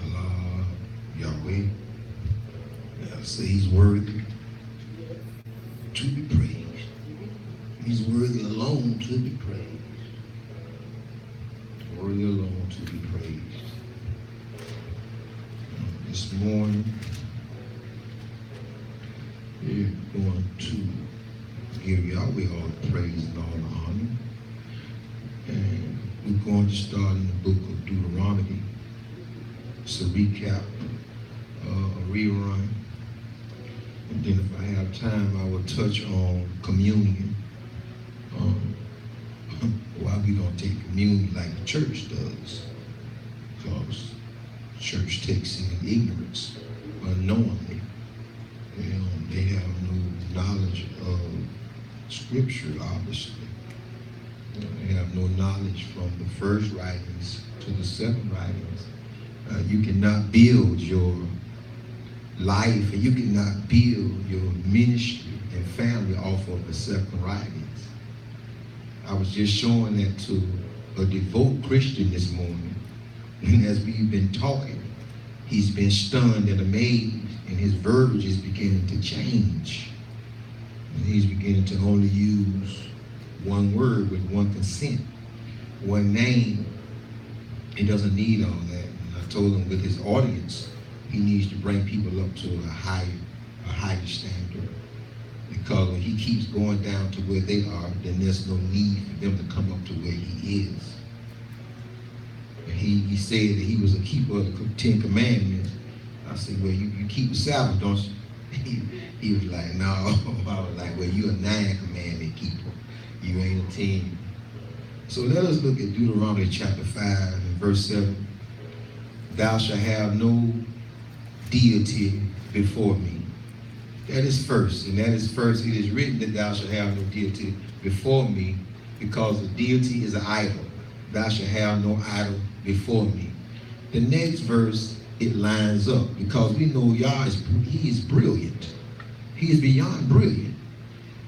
Allah, Yahweh, say he's worthy to be praised. He's worthy alone to be praised. Worthy alone to be praised. This morning, we're going to give Yahweh all the praise and all the honor. And we're going to start in the book of Deuteronomy. It's a recap, a rerun. And then if I have time, I will touch on communion. Why we don't take communion like the church does. Because the church takes it in ignorance, unknowingly. They have no knowledge of Scripture, obviously. They have no knowledge from the first writings to the second writings. You cannot build your life and you cannot build your ministry and family off of the second writings. I was just showing that to a devout Christian this morning. And as we've been talking, he's been stunned and amazed, and his verbiage is beginning to change. And he's beginning to only use one word with one consent, one name. He doesn't need all that. And I told him with his audience, he needs to bring people up to a higher standard. Because when he keeps going down to where they are, then there's no need for them to come up to where he is. And he said that he was a keeper of the 10 Commandments. I said, well, you keep the Sabbath, don't you? He was like, no. I was like, well, you're a 9 commandment keeper. You ain't a 10. So let us look at Deuteronomy chapter 5 and verse 7. Thou shalt have no deity before me. That is first, and that is first. It is written that thou shalt have no deity before me, because the deity is an idol. Thou shalt have no idol before me. The next verse, it lines up, because we know Yah he is brilliant. He is beyond brilliant.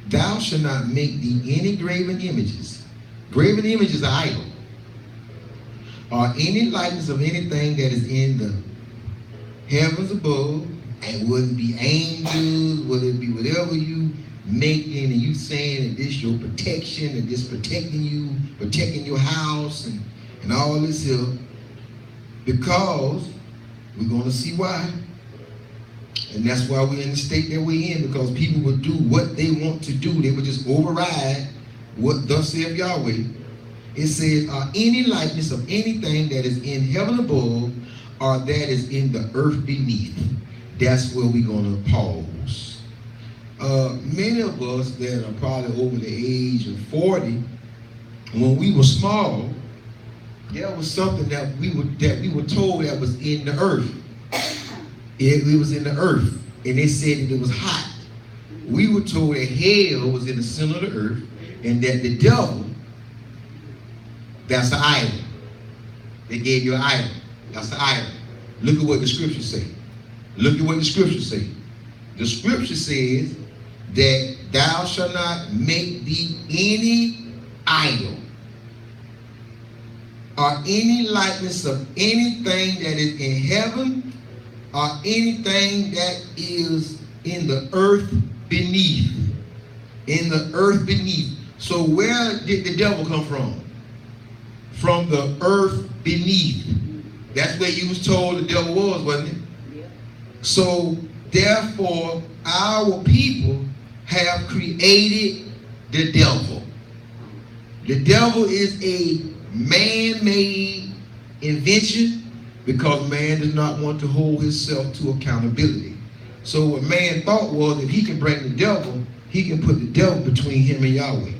Thou shalt not make thee any graven images. Graven images are idol. Or any likeness of anything that is in the heavens above, and whether it be angels, whether it be whatever you making, and you saying that this your protection, and this protecting you, protecting your house, and all this here, because we're going to see why. And that's why we're in the state that we're in, because people will do what they want to do. They will just override what thus saith Yahweh. It says, any likeness of anything that is in heaven above, or that is in the earth beneath. That's where we're going to pause. Many of us that are probably over the age of 40, when we were small, there was something that we were told that was in the earth. It was in the earth, and they said that it was hot. We were told that hell was in the center of the earth, and that the devil, that's the idol. They gave you an idol. That's the idol. Look at what the scriptures say. Look at what the scriptures say. The scripture says that thou shalt not make thee any idol or any likeness of anything that is in heaven or anything that is in the earth beneath. In the earth beneath. So where did the devil come from? From the earth beneath. That's where you was told the devil was, wasn't it? So, therefore, our people have created the devil. The devil is a man-made invention, because man does not want to hold himself to accountability. So what man thought was, if he can bring the devil, he can put the devil between him and Yahweh.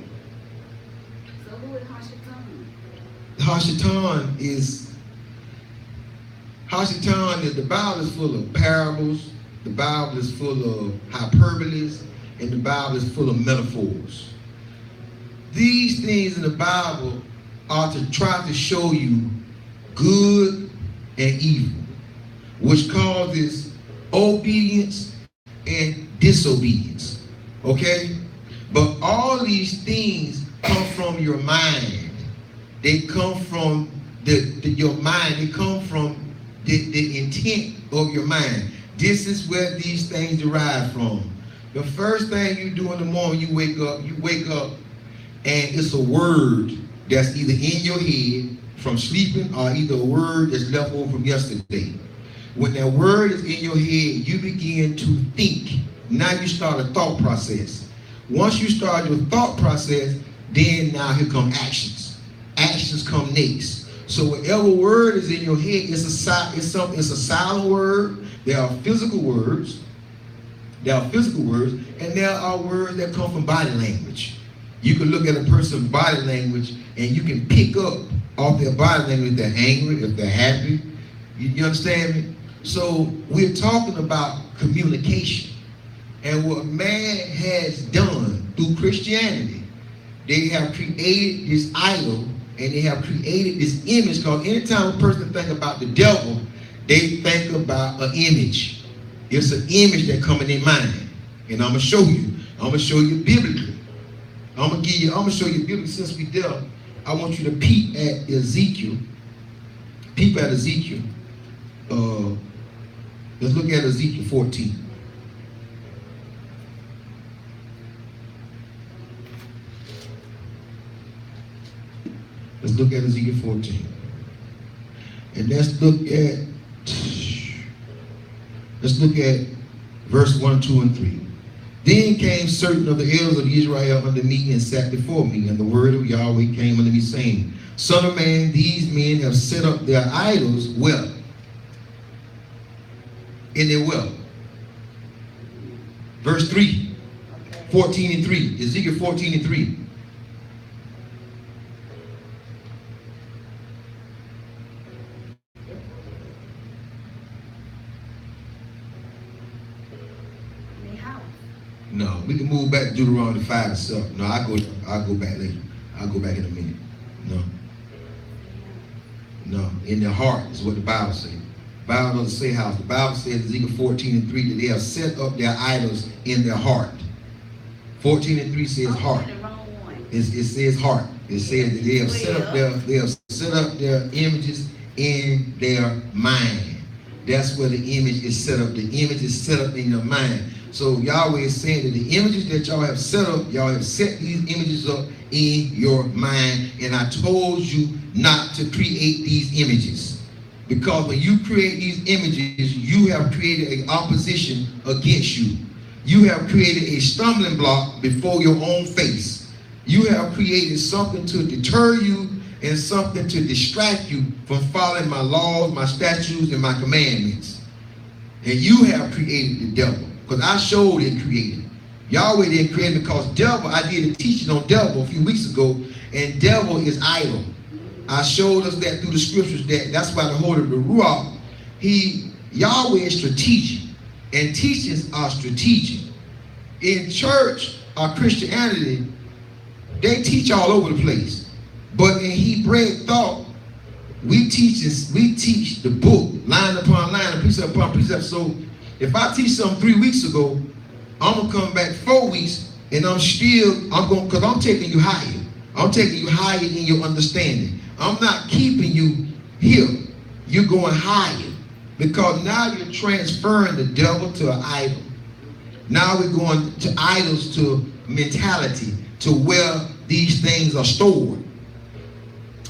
So who is Hashatan? Hashatan is, the Bible is full of parables, the Bible is full of hyperboles, and the Bible is full of metaphors. These things in the Bible are to try to show you good and evil, which causes obedience and disobedience. Okay? But all these things come from your mind. They come from your mind. It comes from the intent of your mind. This is where these things derive from. The first thing you do in the morning, you wake up, and it's a word that's either in your head from sleeping or either a word that's left over from yesterday. When that word is in your head, you begin to think. Now you start a thought process. Once you start your thought process, then now here come actions. Actions come next. So whatever word is in your head, it's a silent word. There are physical words. And there are words that come from body language. You can look at a person's body language and you can pick up off their body language if they're angry, if they're happy. You understand me? So we're talking about communication. And what man has done through Christianity, they have created this idol and they have created this image. Because anytime a person thinks about the devil, they think about an image. It's an image that comes in their mind. And I'm going to show you. I'm going to show you biblically. I'm going to show you biblically. Since we there, I want you to peep at Ezekiel. Peep at Ezekiel. Let's look at Ezekiel 14. Let's look at Ezekiel 14. And let's look at verse 1, 2, and 3. Then came certain of the elders of Israel unto me and sat before me, and the word of Yahweh came unto me, saying, Son of man, these men have set up their idols where? In their well. Verse 3, 14 and 3, Ezekiel 14 and 3. No, we can move back to Deuteronomy 5 and 7. No, I'll go back later. I'll go back in a minute. No, in their heart is what the Bible says. The Bible doesn't say house. The Bible says Ezekiel 14 and 3 that they have set up their idols in their heart. 14 and 3 says heart. It says heart. It says that they have set up their images in their mind. That's where the image is set up. The image is set up in your mind. So Yahweh is saying that the images that y'all have set up, y'all have set these images up in your mind. And I told you not to create these images. Because when you create these images, you have created an opposition against you. You have created a stumbling block before your own face. You have created something to deter you and something to distract you from following my laws, my statutes, and my commandments. And you have created the devil. Because I showed it created. Yahweh didn't create it because devil, I did a teaching on devil a few weeks ago, and devil is idol. I showed us that through the scriptures that's why the Holy Ruach, Yahweh is strategic, and teachings are strategic. In church or Christianity, they teach all over the place. But in Hebraic thought, we teach the book, line upon line, precept upon precept. So if I teach something 3 weeks ago, I'm going to come back 4 weeks, and because I'm taking you higher. I'm taking you higher in your understanding. I'm not keeping you here. You're going higher. Because now you're transferring the devil to an idol. Now we're going to idols, to mentality, to where these things are stored.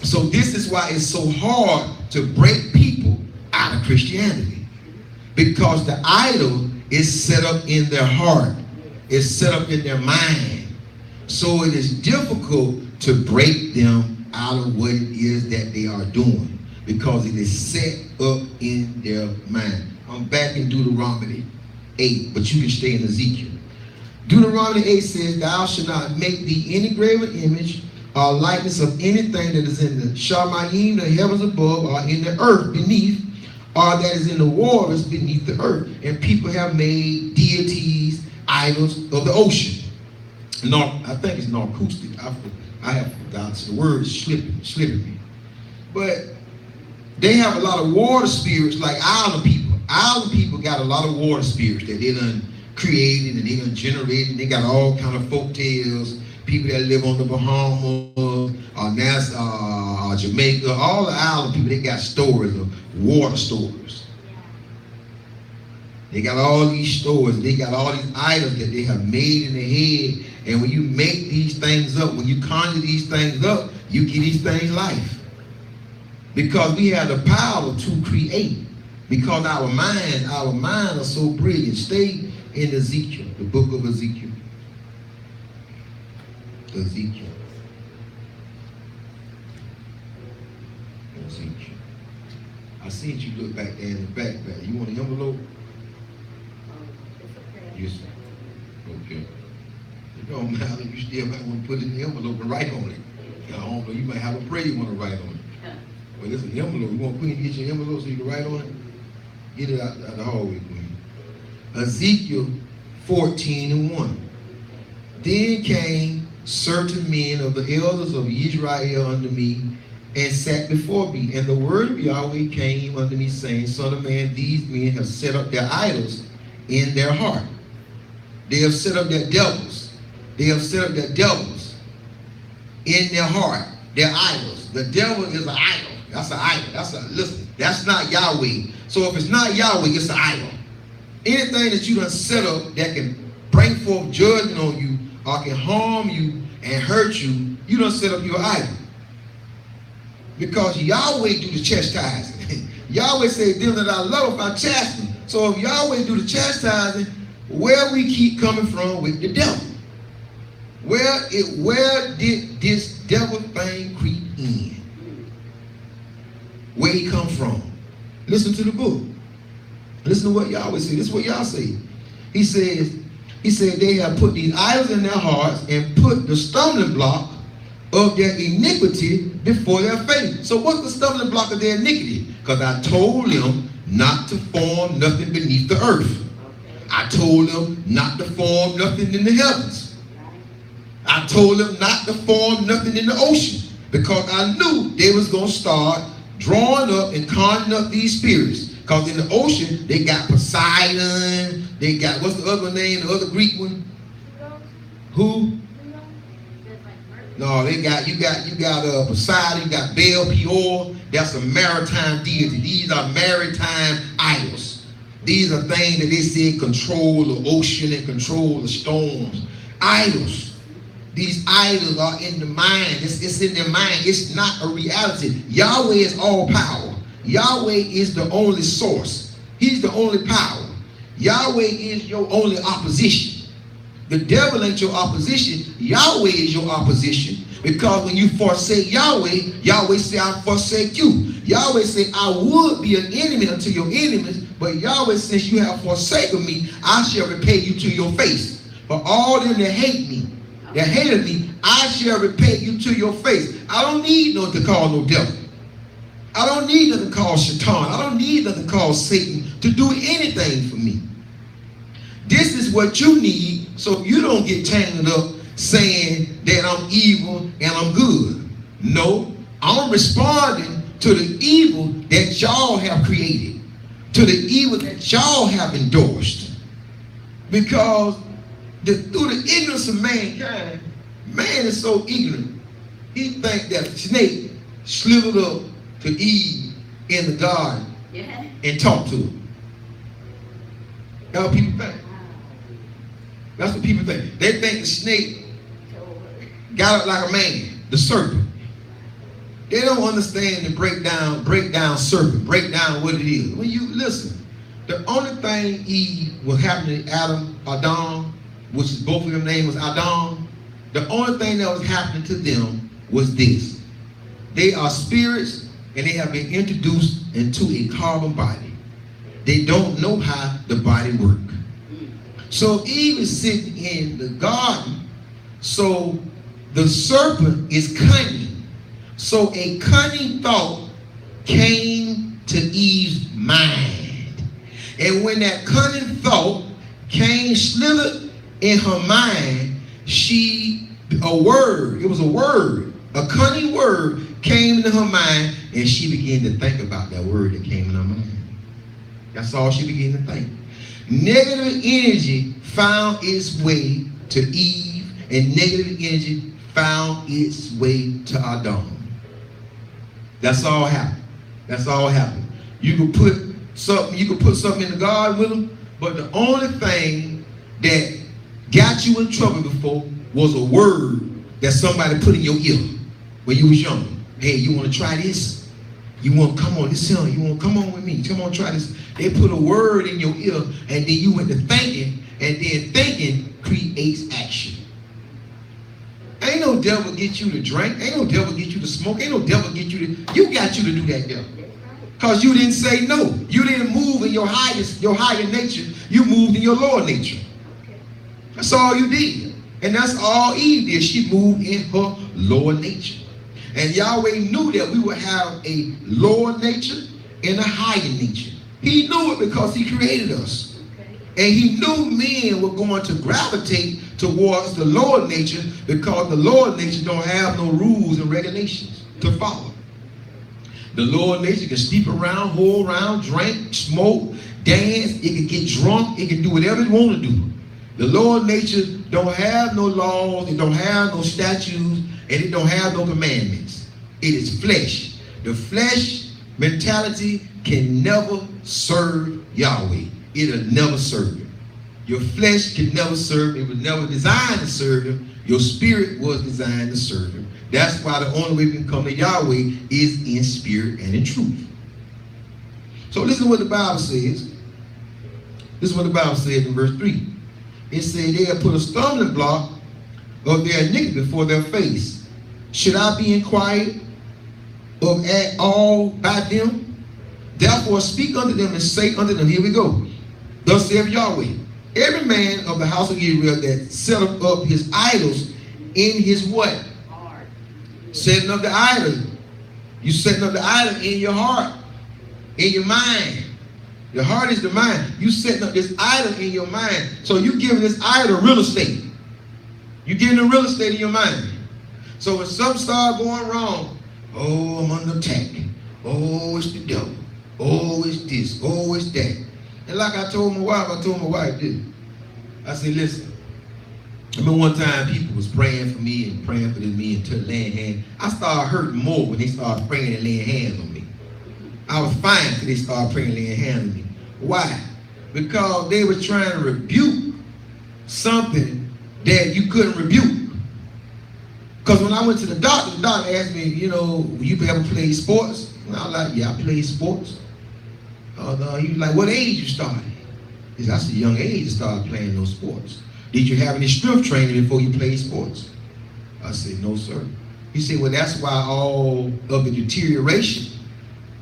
So this is why it's so hard to break people out of Christianity. Because the idol is set up in their heart. It's set up in their mind. So it is difficult to break them out of what it is that they are doing. Because it is set up in their mind. I'm back in Deuteronomy 8, but you can stay in Ezekiel. Deuteronomy 8 says, Thou shalt not make thee any graven image or likeness of anything that is in the Shamayim, the heavens above, or in the earth beneath, or that is in the waters beneath the earth. And people have made deities, idols of the ocean. I think it's Narcoostic. I have forgotten. So the word is slipping me. But they have a lot of water spirits like island people. Island people got a lot of water spirits that they done created and they done generated. They got all kind of folk tales. People that live on the Bahamas or Nassau, Jamaica, all the island people, they got stories of water stores. They got all these stores. They got all these items that they have made in their head. And when you make these things up, when you conjure these things up, you give these things life. Because we have the power to create. Because our minds are so brilliant. Stay in Ezekiel, the book of Ezekiel. Ezekiel. I seen you look back there in the back. You want an envelope? Yes, sir. Okay. It don't matter. You still might want to put it in the envelope and write on it. I don't know. You might have a prayer you want to write on it. But it's an envelope. You want Queen to get your envelope so you can write on it? Get it out the hallway, Queen. Ezekiel 14:1. Then came certain men of the elders of Israel unto me, and sat before me. And the word of Yahweh came unto me, saying, Son of man, these men have set up their idols in their heart. They have set up their devils. They have set up their devils in their heart, their idols. The devil is an idol. That's an idol. Listen, that's not Yahweh. So if it's not Yahweh, it's an idol. Anything that you done set up that can bring forth judgment on you or can harm you and hurt you, you done set up your idol. Because Yahweh do the chastising. Yahweh said, them that I love, I chasten. So if Yahweh do the chastising, where we keep coming from with the devil? Where did this devil thing creep in? Where he come from? Listen to the book. Listen to what Yahweh said. This is what Yah say. He said they have put these idols in their hearts and put the stumbling block of their iniquity before their face. So what's the stumbling block of their iniquity? Because I told them not to form nothing beneath the earth. I told them not to form nothing in the heavens. I told them not to form nothing in the ocean, because I knew they was going to start drawing up and conjuring up these spirits. Because in the ocean, they got Poseidon, they got, what's the other name, the other Greek one? Who? No, you got Poseidon, you got Baal Peor. That's a maritime deity. These are maritime idols. These are things that they say control the ocean and control the storms. Idols. These idols are in the mind. It's in their mind. It's not a reality. Yahweh is all power. Yahweh is the only source. He's the only power. Yahweh is your only opposition. The devil ain't your opposition. Yahweh is your opposition. Because when you forsake Yahweh, Yahweh say, I forsake you. Yahweh say, I would be an enemy unto your enemies, but Yahweh, since you have forsaken me, I shall repay you to your face. For all them that hate me, that hated me, I shall repay you to your face. I don't need no to call no devil. I don't need nothing called Shaitan. I don't need nothing called Satan to do anything for me. This is what you need so you don't get tangled up saying that I'm evil and I'm good. No, I'm responding to the evil that y'all have created, to the evil that y'all have endorsed. Because through the ignorance of mankind, man is so ignorant. He thinks that the snake slithered up to Eve in the garden and talked to her. That's what people think. That's what people think. They think the snake got up like a man, the serpent. They don't understand the break down serpent, break down what it is. When you listen, the only thing Eve was happening to Adam, which is both of them name was Adam, the only thing that was happening to them was this. They are spirits and they have been introduced into a carbon body. They don't know how the body works. So Eve is sitting in the garden. So the serpent is cunning. So a cunning thought came to Eve's mind. And when that cunning thought came slithered in her mind, a cunning word came into her mind, and she began to think about that word that came in her mind. That's all she began to think. Negative energy found its way to Eve, and negative energy found its way to Adam. That's all happened. That's all happened. You can put something in the garden with them, but the only thing that got you in trouble before was a word that somebody put in your ear when you was young. Hey, you want to try this? You want to come on, listen, you want to come on with me? Come on, try this. They put a word in your ear, and then you went to thinking, and then thinking creates action. Ain't no devil get you to drink. Ain't no devil get you to smoke. Ain't no devil get you to, you got you to do that, devil. Because you didn't say no. You didn't move in your higher nature. You moved in your lower nature. That's all you did. And that's all Eve did. She moved in her lower nature. And Yahweh knew that we would have a lower nature and a higher nature. He knew it because he created us. And he knew men were going to gravitate towards the lower nature because the lower nature don't have no rules and regulations to follow. The lower nature can sleep around, hold around, drink, smoke, dance. It can get drunk. It can do whatever it want to do. The lower nature don't have no laws. It don't have no statutes. And it don't have no commandments. It is flesh. The flesh mentality can never serve Yahweh. It'll never serve him. Your flesh can never serve him. It was never designed to serve him. Your spirit was designed to serve him. That's why the only way we can come to Yahweh is in spirit and in truth. So listen to what the Bible says. This is what the Bible says in verse 3. It said they have put a stumbling block of their iniquity before their face. Should I be inquired of at all by them? Therefore speak unto them and say unto them, here we go. Thus saith Yahweh, every man of the house of Israel that set up his idols in his what? Heart. Setting up the idol. You setting up the idol in your heart, in your mind. Your heart is the mind. You setting up this idol in your mind. So you giving this idol real estate. You giving the real estate in your mind. So when something starts going wrong, oh, I'm under attack. Oh, it's the devil. Oh, it's this. Oh, it's that. And like I told my wife this. I said, listen, I remember one time people was praying for me and praying for me until laying hands. I started hurting more when they started praying and laying hands on me. I was fine until they started praying and laying hands on me. Why? Because they were trying to rebuke something that you couldn't rebuke. Because when I went to the doctor asked me, you know, you ever play sports? And I was like, yeah, I played sports. He was like, what age you started? He said, that's a young age to start playing those sports. Did you have any strength training before you played sports? I said, no, sir. He said, well, that's why all of the deterioration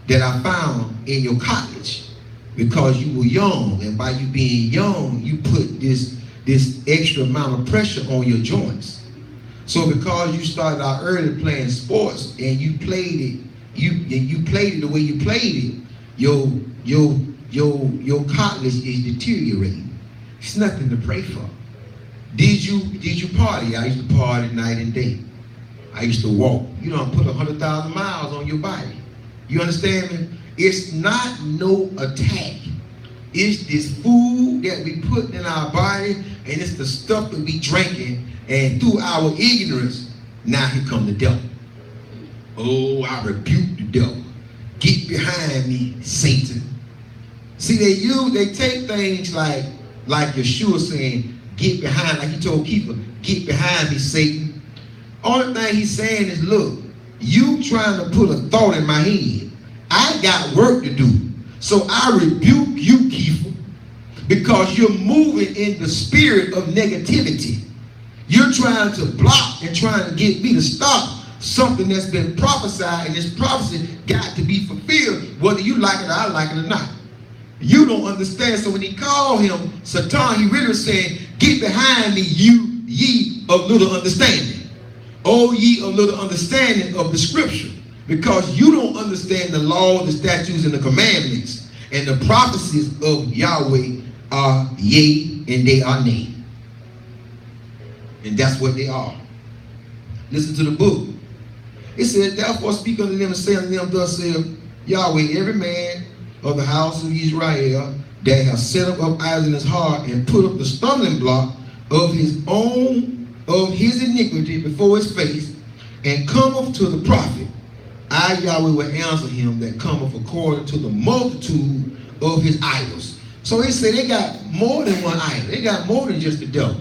that I found in your college, because you were young, and by you being young, you put this extra amount of pressure on your joints. So because you started out early playing sports and you played it, you played it the way you played it, your cartilage is deteriorating. It's nothing to pray for. Did you party? I used to party night and day. I used to walk. You don't put 100,000 miles on your body. You understand me? It's not no attack. It's this food that we put in our body, and it's the stuff that we drinking, and through our ignorance, now here come the devil. Oh, I rebuke the devil. Get behind me, Satan. See, they take things like Yeshua saying, get behind, like he told Kepha, get behind me, Satan. Only thing he's saying is, look, you trying to put a thought in my head. I got work to do. So I rebuke you, Kepha, because you're moving in the spirit of negativity. You're trying to block and trying to get me to stop something that's been prophesied, and this prophecy got to be fulfilled, whether you like it or I like it or not. You don't understand. So when he called him Satan, he really was saying, get behind me, you ye of little understanding. Oh, ye of little understanding of the scripture. Because you don't understand the laws, the statutes, and the commandments. And the prophecies of Yahweh are yea and they are nay. And that's what they are. Listen to the book. It says, therefore speak unto them and say unto them, thus saith Yahweh, every man of the house of Israel that has set up idols in his heart and put up the stumbling block of his iniquity before his face, and cometh to the prophet, I, Yahweh, will answer him that cometh according to the multitude of his idols. So he said they got more than one idol. They got more than just the devil.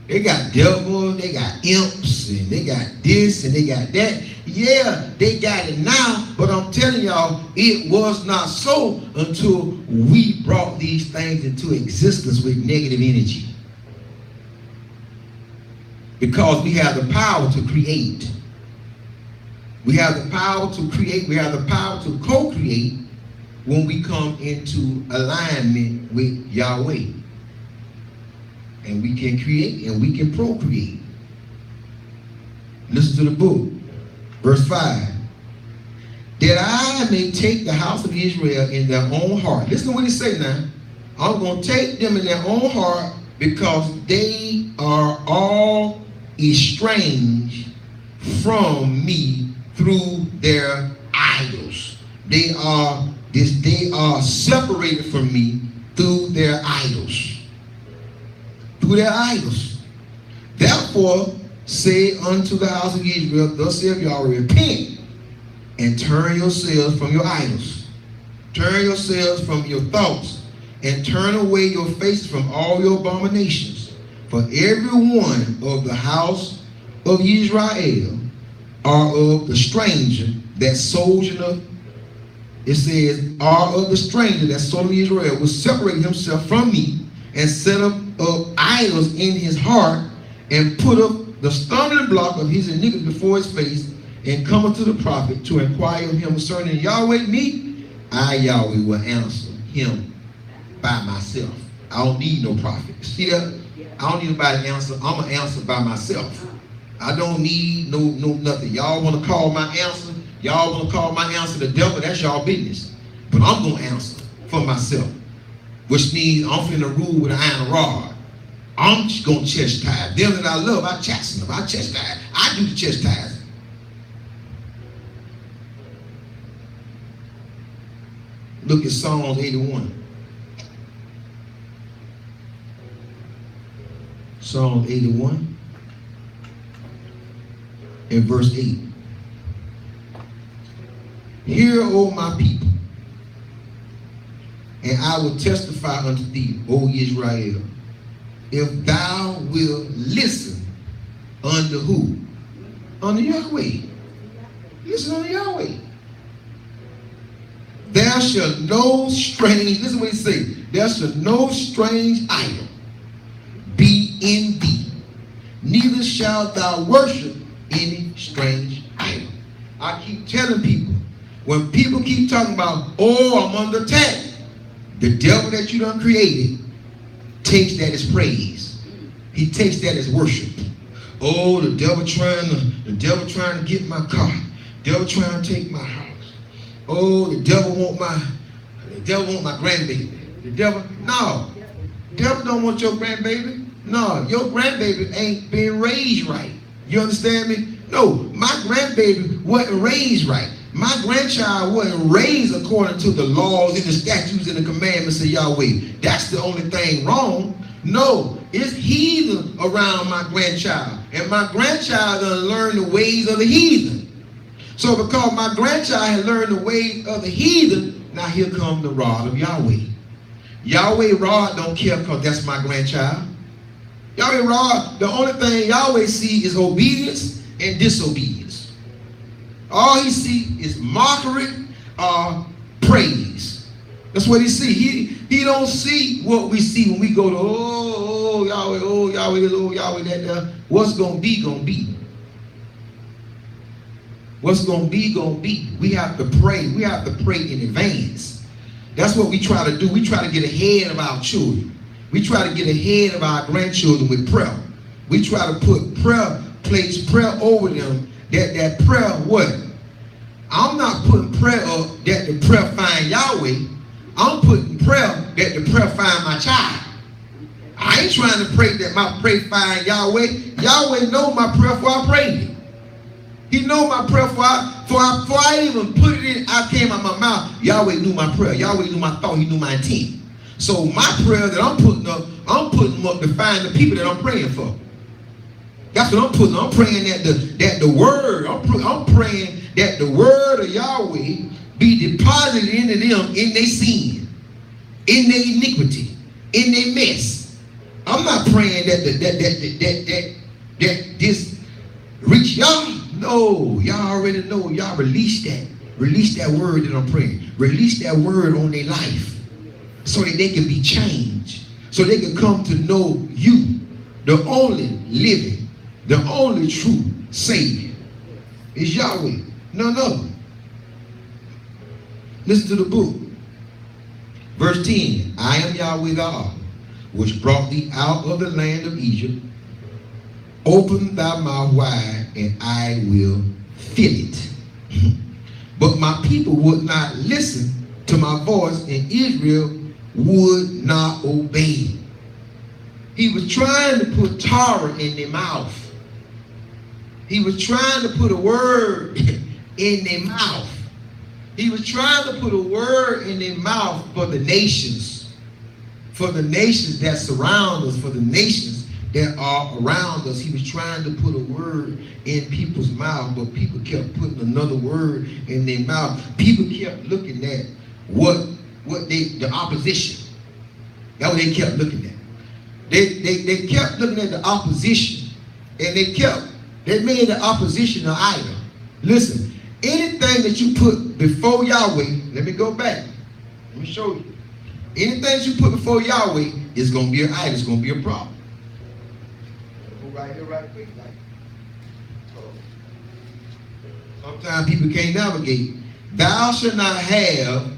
They got devils, they got imps, and they got this, and they got that. Yeah, they got it now, but I'm telling y'all, it was not so until we brought these things into existence with negative energy. Because we have the power to create. We have the power to create. We have the power to co-create when we come into alignment with Yahweh. And we can create and we can procreate. Listen to the book. Verse 5. That I may take the house of Israel in their own heart. Listen to what he says now. I'm going to take them in their own heart because they are all estranged from me through their idols. They are separated from me through their idols. Through their idols. Therefore, say unto the house of Israel, thus saith Yahweh, repent and turn yourselves from your idols. Turn yourselves from your thoughts and turn away your faces from all your abominations. For every one of the house of Israel are of the stranger that sojourneth. It says, are of the stranger that sojourneth Israel will separate himself from me and set up idols in his heart and put up the stumbling block of his iniquity before his face and come unto the prophet to inquire of him concerning Yahweh me, I, Yahweh, will answer him by myself. I don't need no prophet. See that? I don't need nobody to answer. I'm going to answer by myself. I don't need no nothing. Y'all want to call my answer? Y'all want to call my answer the devil? That's y'all business. But I'm going to answer for myself. Which means I'm finna rule with an iron rod. I'm just going to chastise. Them that I love, I chasten them. I chastise. I do the chastising. Look at Psalms 81. Psalm 81 and verse 8. Hear, O my people, and I will testify unto thee, O Israel, if thou wilt listen unto who? Unto Yahweh. Listen unto Yahweh. There shall no strange, listen what he says, there shall no strange idol be in thee, neither shalt thou worship any strange idol. I keep telling people, when people keep talking about, oh, I'm under attack, the devil that you done created takes that as praise. He takes that as worship. Oh, the devil trying to get my car. The devil trying to take my house. Oh, the devil want my grandbaby. The devil don't want your grandbaby. No, your grandbaby ain't being raised right. You understand me? No, my grandbaby wasn't raised right. My grandchild wasn't raised according to the laws and the statutes and the commandments of Yahweh. That's the only thing wrong. No, it's heathen around my grandchild. And my grandchild done learned the ways of the heathen. So because my grandchild had learned the ways of the heathen, now here comes the rod of Yahweh. Yahweh rod don't care because that's my grandchild. Yahweh rod, the only thing Yahweh see is obedience and disobedience. All he see is mockery or praise. That's what he see. He don't see what we see when we go to, oh Yahweh, oh Yahweh, oh Yahweh, that what's going to be, going to be. What's going to be, going to be. We have to pray. We have to pray in advance. That's what we try to do. We try to get ahead of our children. We try to get ahead of our grandchildren with prayer. We try to put prayer, place prayer over them. That prayer, what? I'm not putting prayer up that the prayer find Yahweh. I'm putting prayer that the prayer find my child. I ain't trying to pray that my prayer find Yahweh. Yahweh know my prayer before I prayed it. He know my prayer before I even put it in, I came out my mouth. Yahweh knew my prayer. Yahweh knew my thought. He knew my intent. So my prayer that I'm putting them up to find the people that I'm praying for. That's what I'm putting. I'm praying that the word, I'm praying that the word of Yahweh be deposited into them in their sin, in their iniquity, in their mess. I'm not praying that this reach y'all. No, y'all already know. Y'all release that. Release that word that I'm praying. Release that word on their life so that they can be changed. So they can come to know you, the only living, the only true Savior is Yahweh. No. Listen to the book. Verse 10. I am Yahweh God, which brought thee out of the land of Egypt. Open thy mouth wide, and I will fill it. But my people would not listen to my voice, and Israel would not obey. He was trying to put Torah in their mouth. He was trying to put a word in their mouth. He was trying to put a word in their mouth for the nations that surround us, for the nations that are around us. He was trying to put a word in people's mouth, but people kept putting another word in their mouth. People kept looking at the opposition. That's what they kept looking at. They kept looking at the opposition, and they made the opposition an idol. Listen, anything that you put before Yahweh, let me go back. Let me show you. Anything that you put before Yahweh is going to be an idol. It's going to be a problem. Go right here, right quick. Sometimes people can't navigate. Thou shalt have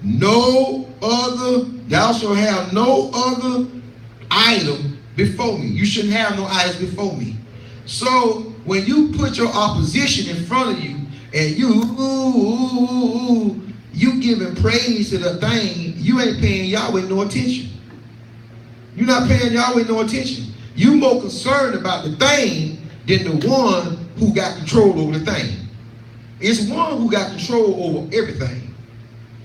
no other idol before me. You shouldn't have no idols before me. So when you put your opposition in front of you and you giving praise to the thing, you ain't paying Yahweh no attention. You're not paying Yahweh no attention. You more concerned about the thing than the one who got control over the thing. It's one who got control over everything.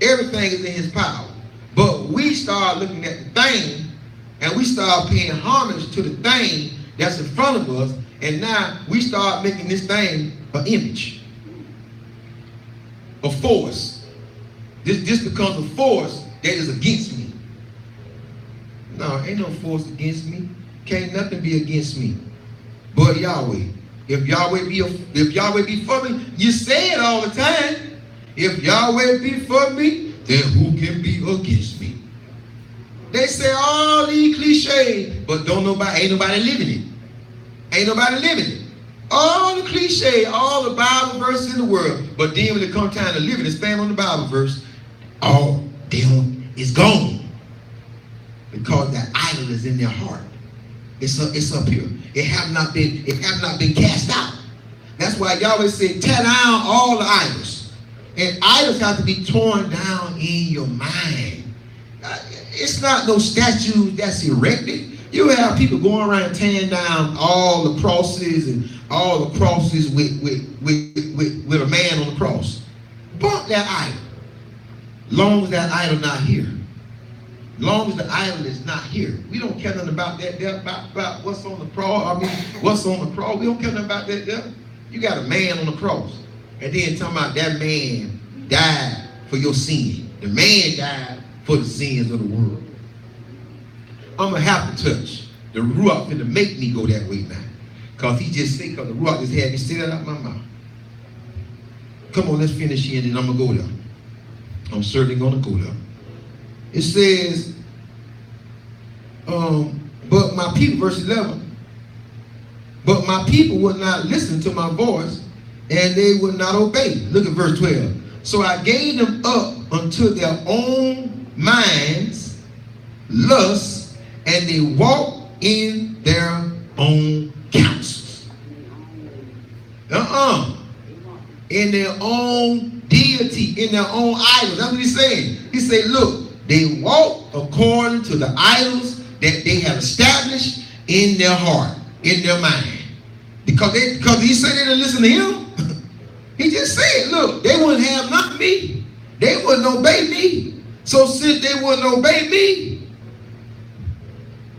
Everything is in his power. But we start looking at the thing and we start paying homage to the thing that's in front of us, and now we start making this thing an image, a force. This becomes a force that is against me. No, ain't no force against me. Can't nothing be against me but Yahweh. If Yahweh be for me, you say it all the time. If Yahweh be for me, then who can be against me? They say all these cliches, but ain't nobody living it. Ain't nobody living it. All the cliches, all the Bible verses in the world, but then when it comes time to live it and stand on the Bible verse, all them is gone. Because that idol is in their heart. It's up here. It have not been cast out. That's why Yahweh said, tear down all the idols. And idols have to be torn down in your mind. It's not no statue that's erected. You have people going around tearing down all the crosses and all the crosses with a man on the cross. Bump that idol. Long as that idol not here. Long as the idol is not here. We don't care nothing about that there, about what's on the cross. What's on the cross. We don't care nothing about that there. You got a man on the cross. And then talking about that man died for your sin. The man died for the sins of the world. I'm going to have to touch. The Ruach finna make me go that way now. Because he just said, because the Ruach just had me say that out my mouth. Come on, let's finish here and then I'm going to go there. I'm certainly going to go there. It says, but my people, verse 11, but my people would not listen to my voice, and they would not obey. Look at verse 12. So I gave them up unto their own minds, lusts, and they walked in their own counsels. In their own deity, in their own idols. That's what he's saying. He said, look, they walk according to the idols that they have established in their heart, in their mind. Because he said they didn't listen to him. He just said, look, they wouldn't have none of me. They wouldn't obey me. So since they wouldn't obey me,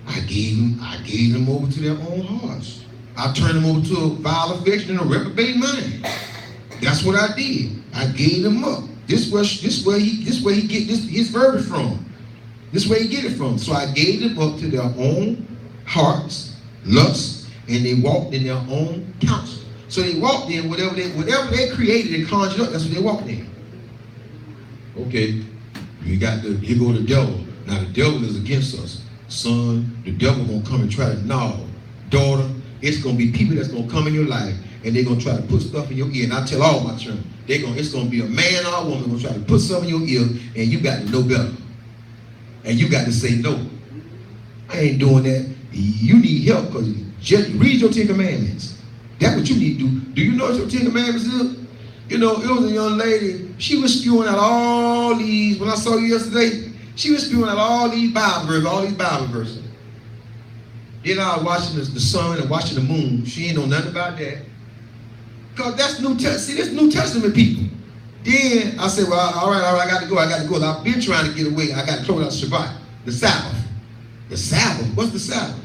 I gave them over to their own hearts. I turned him over to a vile affection and a reprobate mind. That's what I did. I gave him up. This where he get his verbiage from. This where he get it from. So I gave them up to their own hearts, lusts, and they walked in their own counsel. So they walked in whatever they created and conjured up. That's what they walked in. Okay, here go the devil. Now the devil is against us. Son, the devil gonna come and try to daughter, it's gonna be people that's gonna come in your life and they're gonna try to put stuff in your ear. And I tell all my children, it's gonna be a man or a woman gonna try to put something in your ear, and you got to know better. And you got to say no. I ain't doing that. You need help because just read your 10 Commandments. That's what you need to do. Do you know what your 10 Commandments is? You know, it was a young lady. She was spewing out all these. When I saw you yesterday, she was spewing out all these Bible verses. Then I was watching the sun and watching the moon. She ain't know nothing about that. Because that's New Testament. See, this New Testament people. Then I said, well, all right, I got to go. I've been trying to get away. I got to close out Shabbat, the Sabbath. The Sabbath? What's the Sabbath?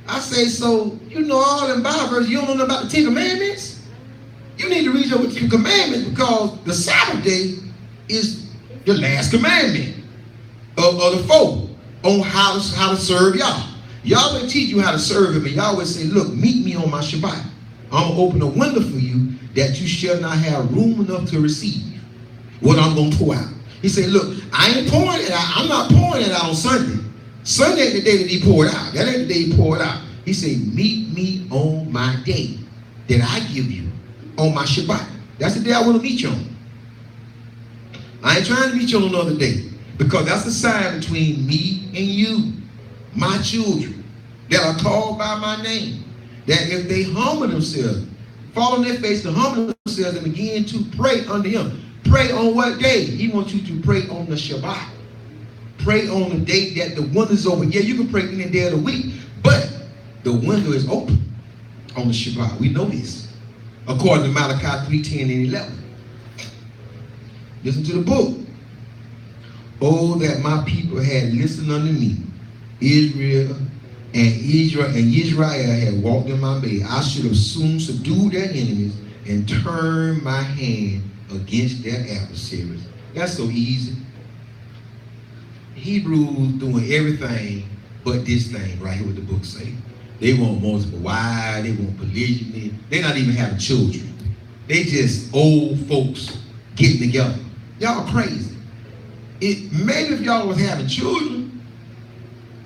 I say, so you know all them Bible verses, you don't know nothing about the 10 Commandments? You need to read your 10 Commandments because the Sabbath day is the last commandment of the four on how to serve Yah. Yahweh teach you how to serve him, and Yahweh say, look, meet me on my Shabbat. I'm going to open a window for you that you shall not have room enough to receive what I'm going to pour out. He said, look, I'm not pouring it out on Sunday. Sunday ain't the day that he poured out. That ain't the day he poured out. He said, meet me on my day that I give you on my Shabbat. That's the day I want to meet you on. I ain't trying to meet you on another day because that's the sign between me and you, my children that are called by my name. That if they humble themselves, fall on their face and humble themselves and begin to pray unto him. Pray on what day? He wants you to pray on the Shabbat. Pray on the day that the window is open. Yeah, you can pray any day of the week, but the window is open on the Shabbat. We know this. According to Malachi 3:10 and 11. Listen to the book. Oh, that my people had listened unto me, Israel had walked in my way. I should have soon subdued their enemies and turned my hand against their adversaries. That's so easy. Hebrews doing everything but this thing right here what the book say. They want multiple wives, they want polygyny. They're not even having children. They just old folks getting together. Y'all crazy. Maybe if y'all was having children,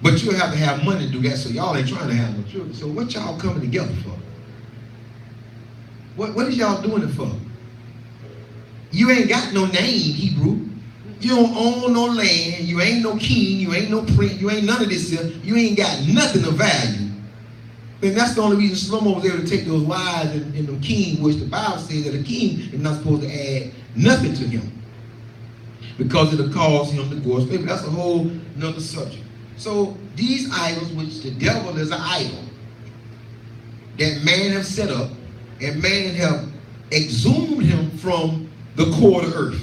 but you'll have to have money to do that, so y'all ain't trying to have no children. So what y'all coming together for? What is y'all doing it for? You ain't got no name, Hebrew. You don't own no land. You ain't no king. You ain't no prince. You ain't none of this stuff. You ain't got nothing of value. And that's the only reason Shlomo was able to take those wives and the king, which the Bible says that a king is not supposed to add nothing to him because it'll cause him to go astray. But that's a whole nother subject. So these idols, which the devil is an idol that man have set up, and man have exhumed him from the core of the earth.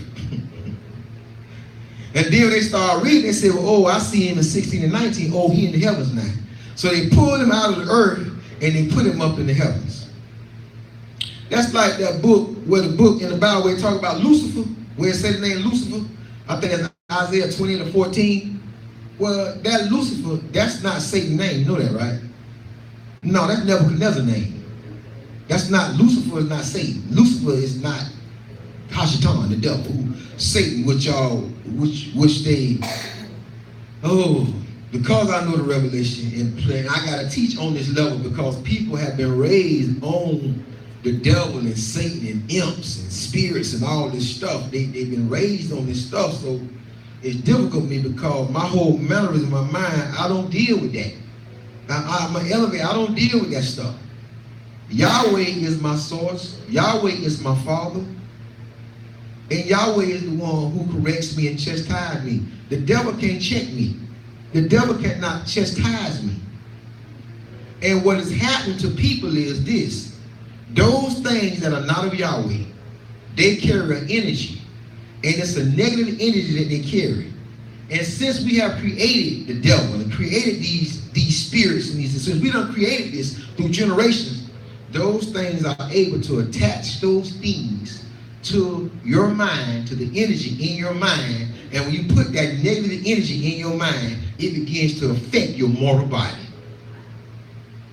And then they start reading, they say, well, oh, I see him in 16 and 19. Oh, he in the heavens now. So they pulled him out of the earth and they put him up in the heavens. That's like that book where the book in the Bible where it talk about Lucifer, where it said the name Lucifer. I think it's Isaiah 20 and 14. Well, that Lucifer, that's not Satan's name. You know that, right? No, that's Nebuchadnezzar's name. That's not, Lucifer is not Satan. Lucifer is not Hashatan, the devil, Satan, which they, because I know the revelation and plan, I got to teach on this level because people have been raised on the devil and Satan and imps and spirits and all this stuff. They've been raised on this stuff, so it's difficult for me because my whole mannerism, my mind, I don't deal with that. I'm an elevator, I don't deal with that stuff. Yahweh is my source. Yahweh is my father. And Yahweh is the one who corrects me and chastises me. The devil can't check me. The devil cannot chastise me. And what is happening to people is this. Those things that are not of Yahweh, they carry an energy. And it's a negative energy that they carry. And since we have created the devil and created these spirits and since we done created this through generations, those things are able to attach those things to your mind, to the energy in your mind. And when you put that negative energy in your mind, it begins to affect your mortal body.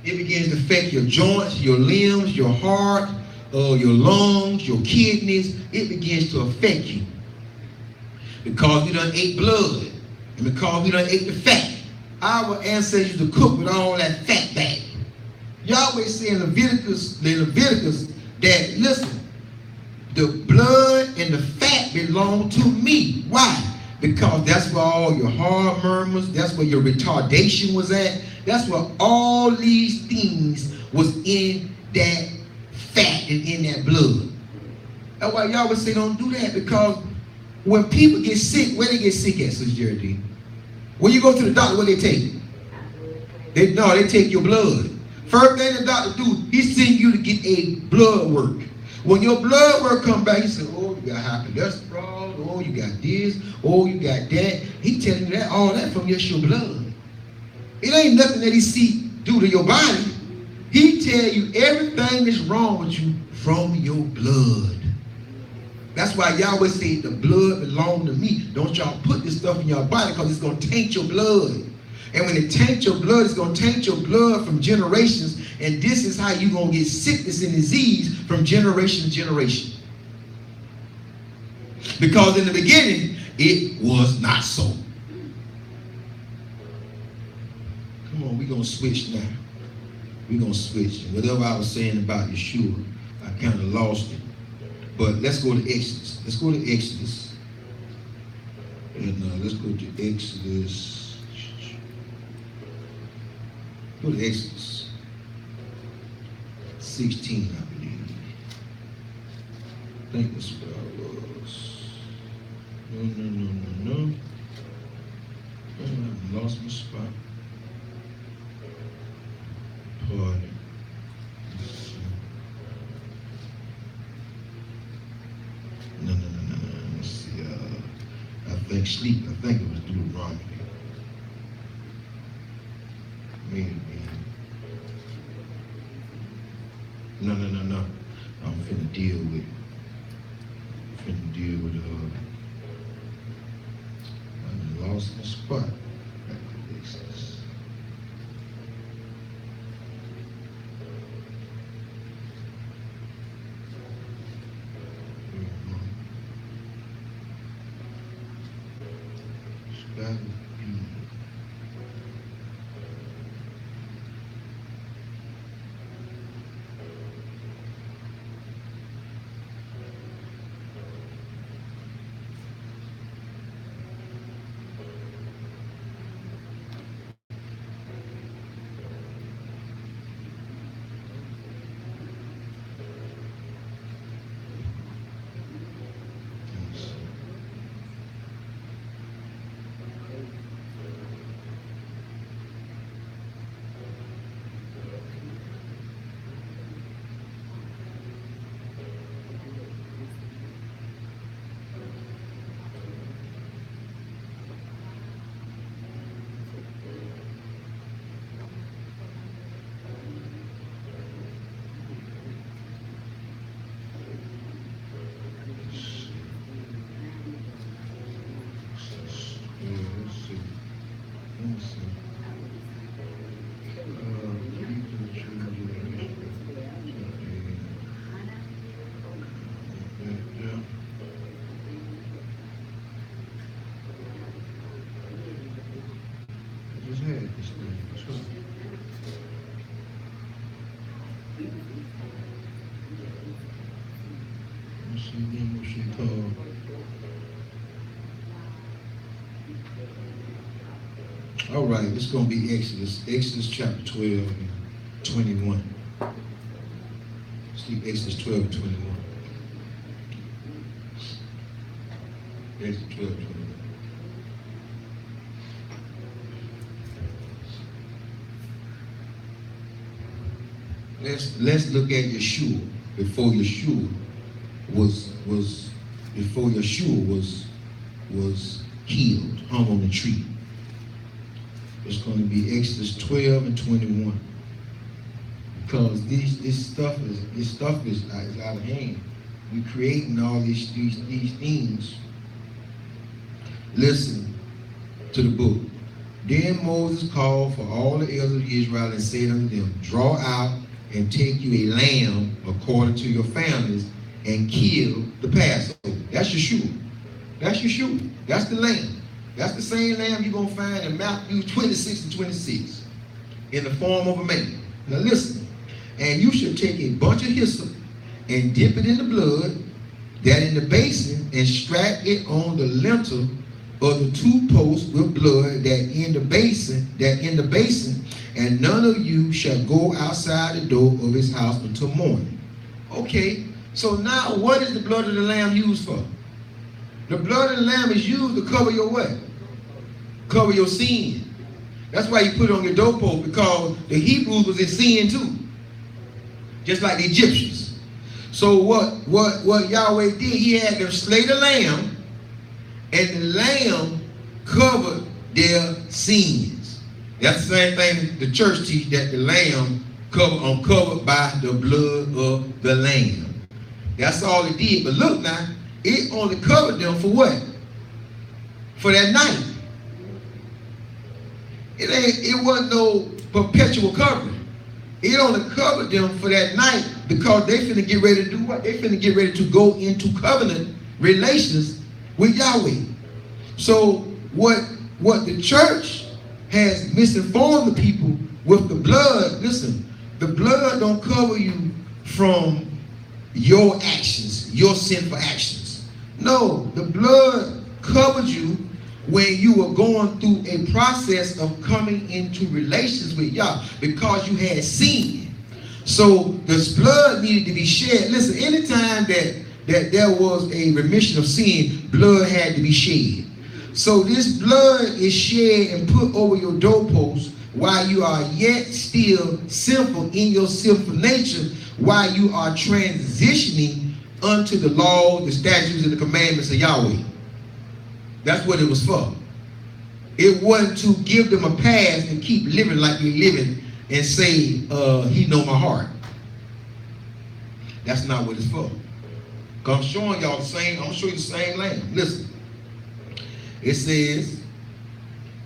It begins to affect your joints, your limbs, your heart, your lungs, your kidneys. It begins to affect you. Because we done ate blood, and because we done ate the fat. Our ancestors used to cook with all that fat back. Yahweh said in Leviticus that, listen, the blood and the fat belong to me. Why? Because that's where all your heart murmurs, that's where your retardation was at, that's where all these things was in that fat and in that blood. That's why Yahweh say don't do that, because when people get sick, where they get sick at, Sister Geraldine? When you go to the doctor, what they take? They take your blood. First thing the doctor do, he send you to get a blood work. When your blood work come back, he say, oh, you got high cholesterol, oh, you got this, oh, you got that. He telling you that, all that from just your blood. It ain't nothing that he see do to your body. He tell you everything that's wrong with you from your blood. That's why Yahweh said the blood belongs to me. Don't y'all put this stuff in your body, because it's going to taint your blood. And when it taints your blood, it's going to taint your blood from generations. And this is how you're going to get sickness and disease from generation to generation. Because in the beginning, it was not so. Come on, we're going to switch now. We're going to switch. And whatever I was saying about Yeshua, I kind of lost it. But let's go to Exodus. Let's go to Exodus. And let's go to Exodus. Go to Exodus 16, I believe. I think that's where I was. No. I lost my spot. Pardon. No. Let's see. I think it was Deuteronomy. Maybe. No. I'm finna deal with. I lost my spot. Back to Exodus. That would be. All right, it's going to be Exodus chapter 12 and 21. See, Exodus 12 and 21. Exodus 12 and 21. Let's look at Yeshua before Yeshua was killed, hung on the tree. It's going to be Exodus 12 and 21. Because this stuff is out of hand. We're creating all these things. Listen to the book. Then Moses called for all the elders of Israel and said unto them, draw out and take you a lamb according to your families and kill the Passover. That's Yeshua. That's Yeshua. That's the lamb. That's the same lamb you're going to find in Matthew 26 and 26 in the form of a man. Now listen. And you should take a bunch of hyssop and dip it in the blood that in the basin and strap it on the lintel of the two posts with blood that in the basin, and none of you shall go outside the door of his house until morning. Okay, so now what is the blood of the lamb used for? The blood of the lamb is used to cover your what? Cover your sin. That's why you put it on your doorpost, because the Hebrews was in sin too. Just like the Egyptians. So what Yahweh did, he had them slay the lamb, and the lamb covered their sins. That's the same thing the church teach, that the lamb uncovered by the blood of the lamb. That's all it did. But look now, it only covered them for what? For that night. It wasn't no perpetual covering. It only covered them for that night because they finna get ready to do what? They finna get ready to go into covenant relations with Yahweh. So what the church has misinformed the people with the blood, listen, the blood don't cover you from your actions, your sinful actions. No, the blood covered you when you were going through a process of coming into relations with Yah, because you had sinned. So this blood needed to be shed. Listen, anytime that there was a remission of sin, blood had to be shed. So this blood is shed and put over your doorpost while you are yet still sinful in your sinful nature, while you are transitioning unto the laws, the statutes, and the commandments of Yahweh. That's what it was for. It wasn't to give them a pass and keep living like you're living and say, he know my heart. That's not what it's for. Because I'm showing y'all the same, I'm going to show you the same lamb. Listen. It says,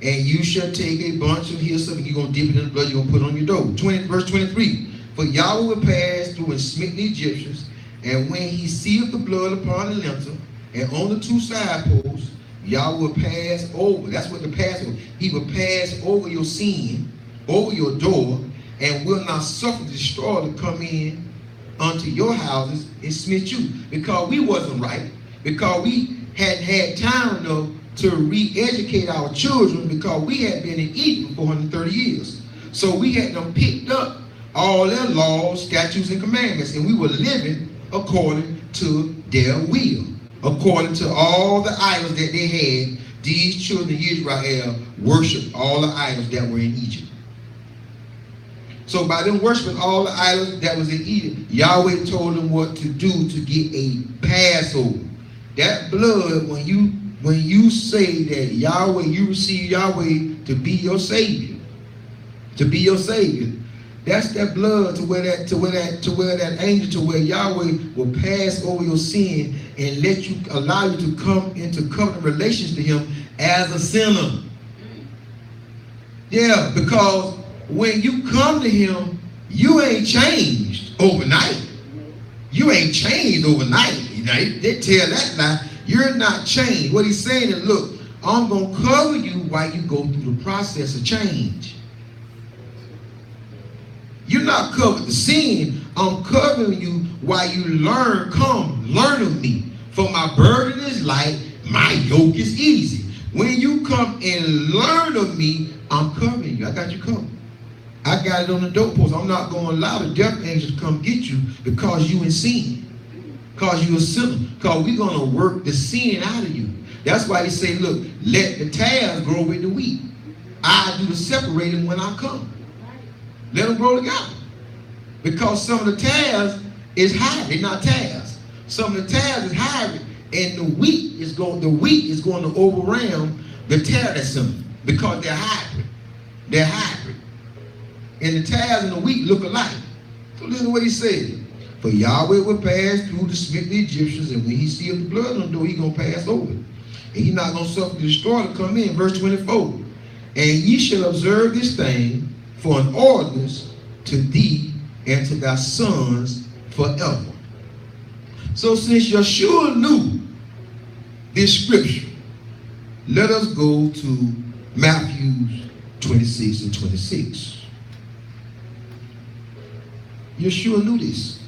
and you shall take a bunch of hyssop, and you're going to dip it in the blood, you're going to put it on your door. Verse 23. For Yahweh will pass through and smite the Egyptians, and when he seeth the blood upon the lintel and on the two side posts, Yahweh will pass over. That's what the Passover. He will pass over your sin, over your door, and will not suffer the destroyer to come in unto your houses and smite you. Because we wasn't right. Because we hadn't had time enough to re-educate our children, because we had been in Egypt for 430 years. So we had them picked up all their laws, statutes, and commandments, and we were living according to their will. According to all the idols that they had, these children of Israel worshiped all the idols that were in Egypt. So by them worshiping all the idols that was in Egypt, Yahweh told them what to do to get a Passover. That blood, when you say that Yahweh, you receive Yahweh to be your Savior, that's that blood to where that angel, to where Yahweh will pass over your sin and allow you to come into covenant relations to him as a sinner. Yeah, because when you come to him, you ain't changed overnight. You ain't changed overnight. You know, they tell that lie. You're not changed. What he's saying is, look, I'm going to cover you while you go through the process of change. You're not covered the sin. I'm covering you while you learn. Come, learn of me. For my burden is light, my yoke is easy. When you come and learn of me, I'm covering you. I got you covered. I got it on the doorpost. I'm not going to allow the death angel to come get you because you in sin. Because you a sinner. Because we're going to work the sin out of you. That's why he say, look, let the tares grow with the wheat. I do the separating when I come. Let them grow together. Because some of the tares is hybrid, not tares. Some of the tares is hybrid, And the wheat is going to overwhelm the tare symbol because they're hybrid. They're hybrid. And the tares and the wheat look alike. So listen to what he said. For Yahweh will pass through to smite the Egyptians, and when he sees the blood on the door, he's going to pass over. And he's not going to suffer the destroyer to come in. Verse 24. And ye shall observe this thing for an ordinance to thee and to thy sons forever. So since Yeshua knew this scripture, let us go to Matthew 26 and 26. Yeshua knew this.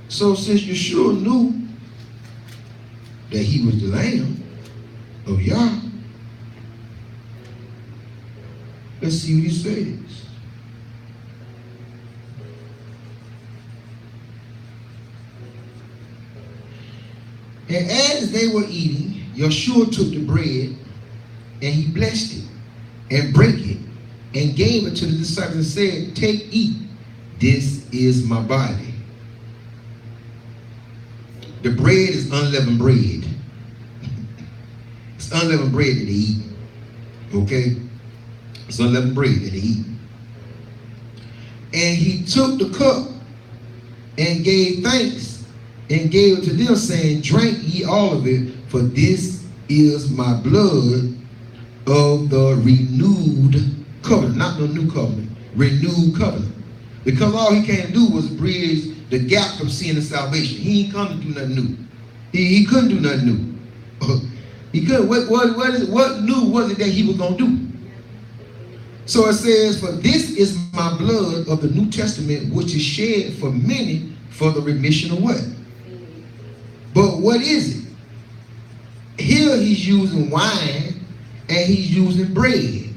So since Yeshua knew that he was the Lamb of Yah, let's see what he says. And as they were eating, Yeshua took the bread and he blessed it and brake it and gave it to the disciples and said, take, eat. This is my body. The bread is unleavened bread. It's unleavened bread that they eat. Okay? It's unleavened bread that they eat. And he took the cup and gave thanks and gave it to them, saying, drink ye all of it, for this is my blood of the renewed covenant. Not the new covenant, renewed covenant. Because all he came to do was bridge the gap from sin to salvation. He ain't come to do nothing new. He couldn't do nothing new. He couldn't. What new was it that he was going to do? So it says, for this is my blood of the New Testament, which is shed for many for the remission of what? But what is it? Here he's using wine and he's using bread.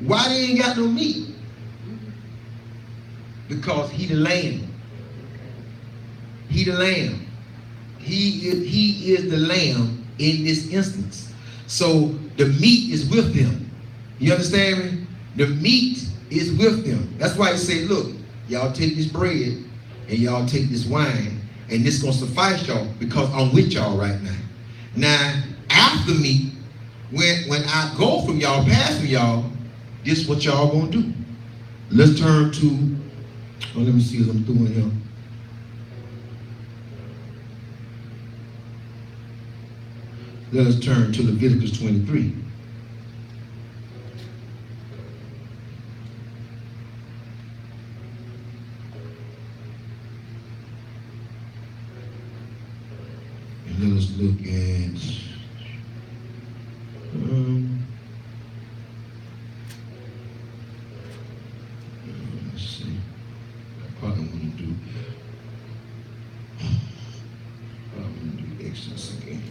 Why they ain't got no meat? Because he the Lamb. He the Lamb. He is the Lamb in this instance. So the meat is with them. You understand me? The meat is with them. That's why he said, look, y'all take this bread and y'all take this wine, and this gonna suffice y'all because I'm with y'all right now. Now, after me, when I go from y'all, pass from y'all, this is what y'all gonna do. Let's turn to, let me see what I'm doing here. Let us turn to Leviticus 23. And let us look at let's see. I probably want to do Exodus again.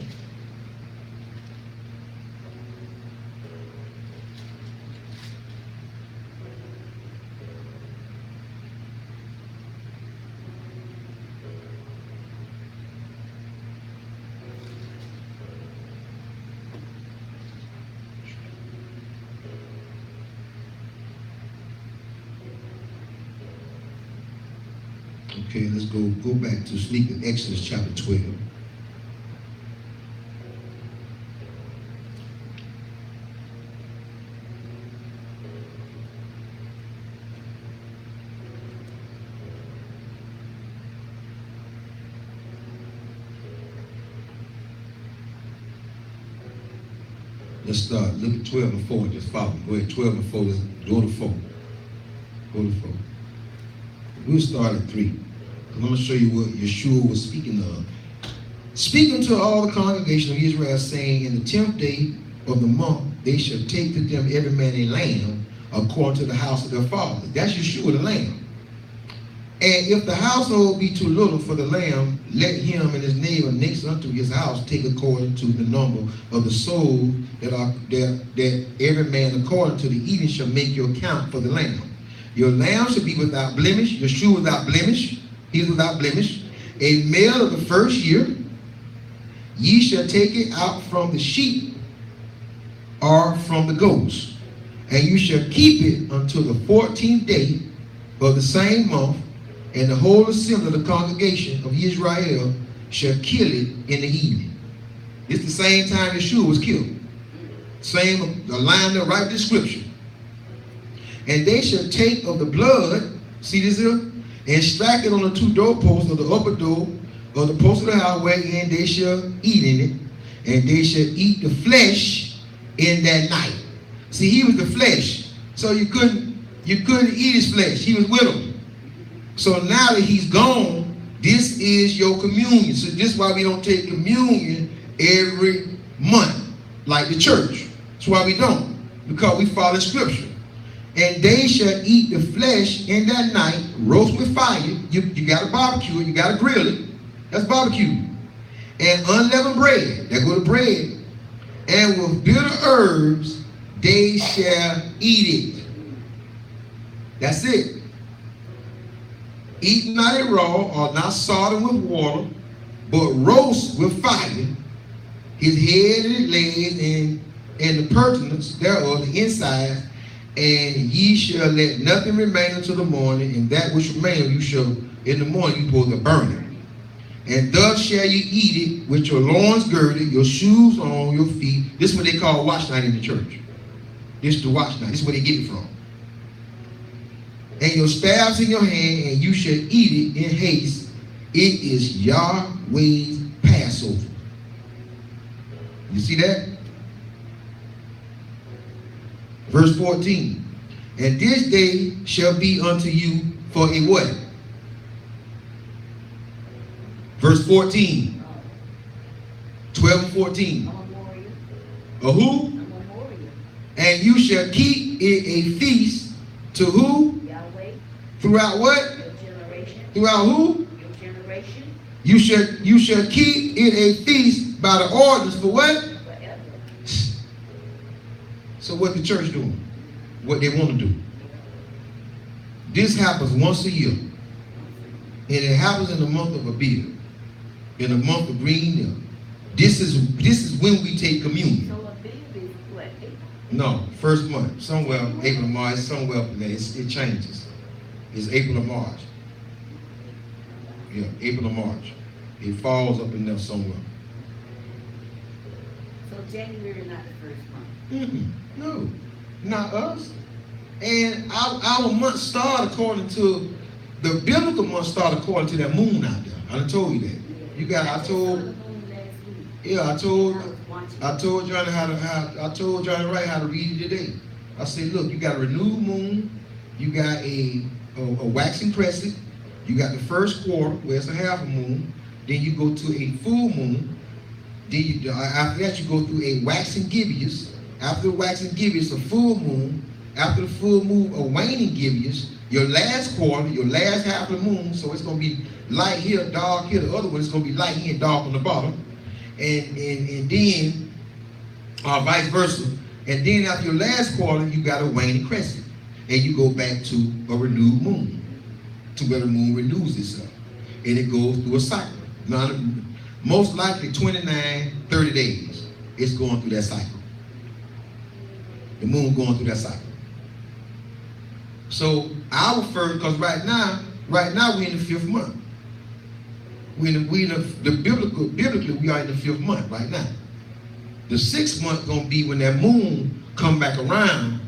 Okay, let's go back to sleep in Exodus chapter 12. Let's start. Look at 12 and 4 and just follow. Go ahead, 12 and 4. Let's go to 4. Go to 4. We'll start at 3. I'm going to show you what Yeshua was speaking of. Speaking to all the congregation of Israel, saying, in the 10th day of the month, they shall take to them every man a lamb according to the house of their father. That's Yeshua, the lamb. And if the household be too little for the lamb, let him and his neighbor next unto his house take according to the number of the souls that every man according to the eating shall make your account for the lamb. Your lamb shall be without blemish. Yeshua without blemish. He's without blemish. A male of the first year. Ye shall take it out from the sheep or from the goats. And you shall keep it until the 14th day of the same month. And the whole assembly of the congregation of Israel shall kill it in the evening. It's the same time Yeshua was killed. Same, aligned up right with the scripture. And they shall take of the blood, see this here, and strike it on the two doorposts of the upper door of the post of the house, wherein they shall eat in it, and they shall eat the flesh in that night. See, he was the flesh, so you couldn't eat his flesh. He was with them. So now that he's gone, this is your communion. So this is why we don't take communion every month like the church. That's why we don't, because we follow scripture. And they shall eat the flesh in that night, roast with fire. You got to barbecue it, you got to grill it. That's barbecue. And unleavened bread, there go the bread. And with bitter herbs, they shall eat it. That's it. Eat not it raw, or not salted with water, but roast with fire, his head and his legs, and the purtenance thereof, the inside, and ye shall let nothing remain until the morning, and that which remaineth you shall in the morning you supposed to burn it. And thus shall you eat it with your loins girded, your shoes on your feet. This is what they call watch night in the church. This is the watch night. This is where they get it from. And your staffs in your hand, and you shall eat it in haste. It is Yahweh's Passover. You see that? Verse 14. And this day shall be unto you for a what? Verse 14. 12 and 14. A who? And you shall keep it a feast to who? Yahweh. Throughout what? Your generation. Throughout who? Your generation. You shall keep it a feast by the ordinance for what? Forever. So what the church doing? What they want to do. This happens once a year. And it happens in the month of Abib. In the month of green year. This is when we take communion. So Abib is what? April? No, first month. Somewhere April or March, somewhere up in there. It changes. It's April or March. Yeah, April or March. It falls up in there somewhere. So January is not the first month. No, not us. And our month start according to the biblical month start according to that moon out there. I done told you that. You got. I told. Yeah, I told Johnny I told Johnny Wright how to read it today. I said, look, you got a renewed moon, you got a waxing crescent, you got the first quarter where it's a half a moon, then you go to a full moon, then after that you go through a waxing gibbous. After the waxing gibbous, a full moon. After the full moon, a waning gibbous. Your last quarter, your last half of the moon, so it's going to be light here, dark here. The other one is going to be light here and dark on the bottom. And then vice versa. And then after your last quarter, you got a waning crescent. And you go back to a renewed moon, to where the moon renews itself. And it goes through a cycle. Now, most likely 29, 30 days, it's going through that cycle. The moon going through that cycle. So our first, because right now we're in the 5th month. Biblically, we are in the 5th month right now. The 6th month gonna be when that moon come back around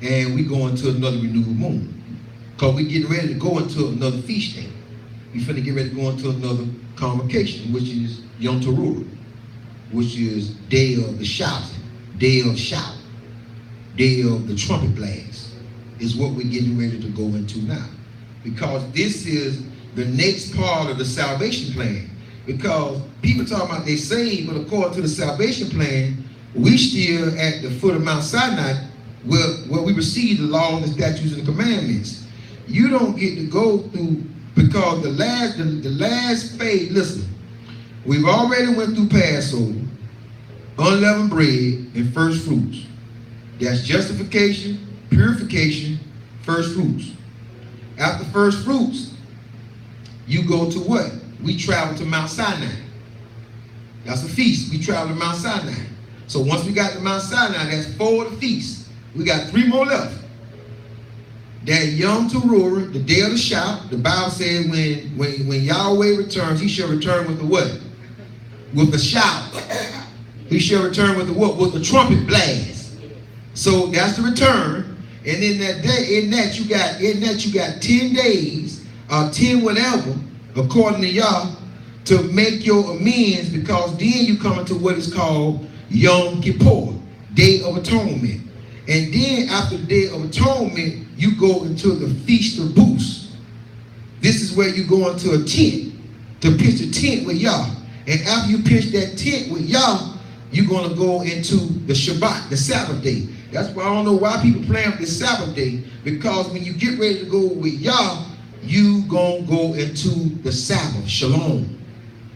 and we go into another renewed moon. Because we getting ready to go into another feast day. We finna get ready to go into another convocation, which is Yom Teruah, which is day of the shouting, day of shout, day of the trumpet blast, is what we're getting ready to go into now. Because this is the next part of the salvation plan. Because people talk about they saved, but according to the salvation plan, we still at the foot of Mount Sinai where we receive the law and the statutes and the commandments. You don't get to go through, because the last phase, listen, we've already went through Passover, unleavened bread, and first fruits. That's justification, purification, first fruits. After first fruits, you go to what? We travel to Mount Sinai. That's a feast. We travel to Mount Sinai. So once we got to Mount Sinai, that's 4 of the feasts. We got 3 more left. that Yom Teruah, the day of the shout, the Bible says when Yahweh returns, he shall return with the what? With a shout. He shall return with the what? With the trumpet blast. So that's the return. And in that day, in that you got 10 days, 10 whatever, according to Yah, to make your amends, because then you come into what is called Yom Kippur, Day of Atonement. And then after the Day of Atonement, you go into the Feast of Booths. This is where you go into a tent to pitch a tent with Yah. And after you pitch that tent with Yah, you're going to go into the Shabbat, the Sabbath day. That's why I don't know why people plan with this Sabbath day, because when you get ready to go with Yah, you going to go into the Sabbath, Shalom.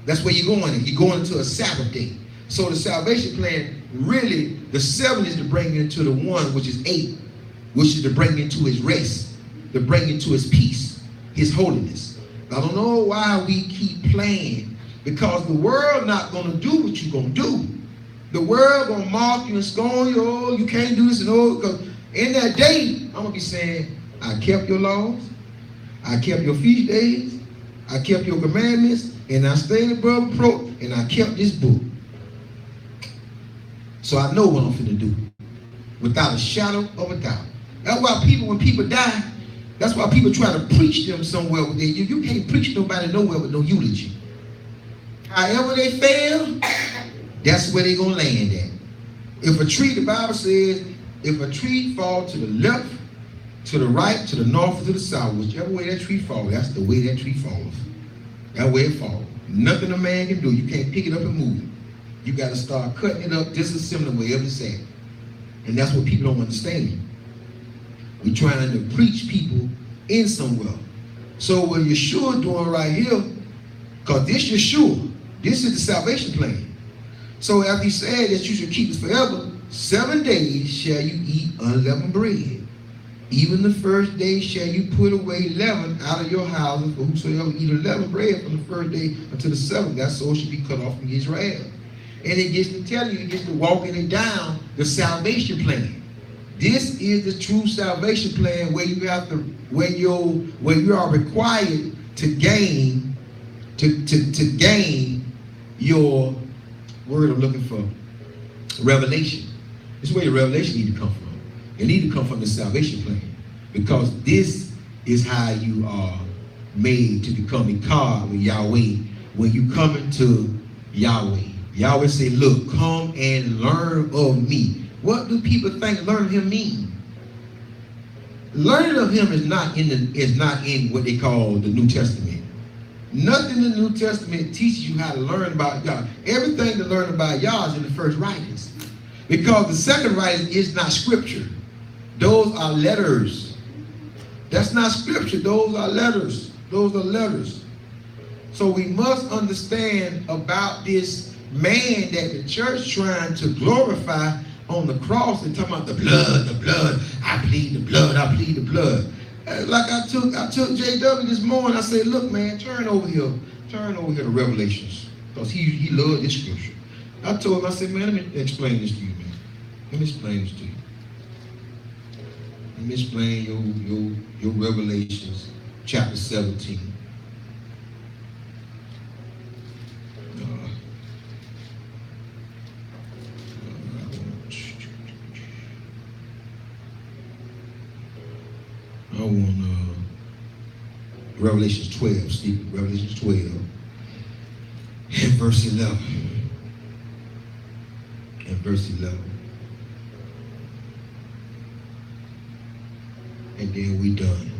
That's where you're going. You're going into a Sabbath day. So the salvation plan, really, the 7 is to bring you into the 1, which is 8, which is to bring you into his rest, to bring you into his peace, his holiness. I don't know why we keep playing, because the world not going to do what you're going to do. The world going to mock you and scorn you. Oh, you can't do this and oh, because in that day, I'm going to be saying, I kept your laws, I kept your feast days, I kept your commandments, and I stayed above reproach, and I kept this book. So I know what I'm finna do, without a shadow of a doubt. That's why people, when people die, that's why people try to preach them somewhere. You can't preach nobody nowhere with no eulogy. However they fail, that's where they're going to land at. If a tree, the Bible says, if a tree falls to the left, to the right, to the north, or to the south, whichever way that tree falls, that's the way that tree falls. That way it falls. Nothing a man can do. You can't pick it up and move it. You got to start cutting it up, disassembling wherever it's at. And that's what people don't understand. We're trying to preach people in somewhere. So what Yeshua doing right here, because this Yeshua, this is the salvation plan. So after he said that you should keep this forever, 7 days shall you eat unleavened bread. Even the first day shall you put away leaven out of your houses, for whosoever eat unleavened bread from the first day until the 7th, that soul should be cut off from Israel. And it gets to tell you, it gets to walking it down, the salvation plan. This is the true salvation plan, where you have to, where you are required to gain, to gain your word I'm looking for, revelation. This is where your revelation need to come from. It need to come from the salvation plan, because this is how you are made to become Ikar with Yahweh. When you come into Yahweh, Yahweh say, look, come and learn of me. What do people think learn of him mean? Learning of him is not in what they call the New Testament. Nothing in the New Testament teaches you how to learn about God. Everything to learn about Yah is in the first writings, because the second writing is not scripture. Those are letters. That's not scripture. Those are letters. Those are letters. So we must understand about this man that the church trying to glorify on the cross and talking about the blood. I plead the blood. I plead the blood. Like I took JW this morning. I said, look, man, turn over here to Revelations, because he loved this scripture. I told him, I said, man, let me explain this to you, man. Let me explain this to you. Let me explain your Revelations chapter 17. I want Revelations 12, Stephen, Revelations 12, and verse 11. And verse 11. And then we done.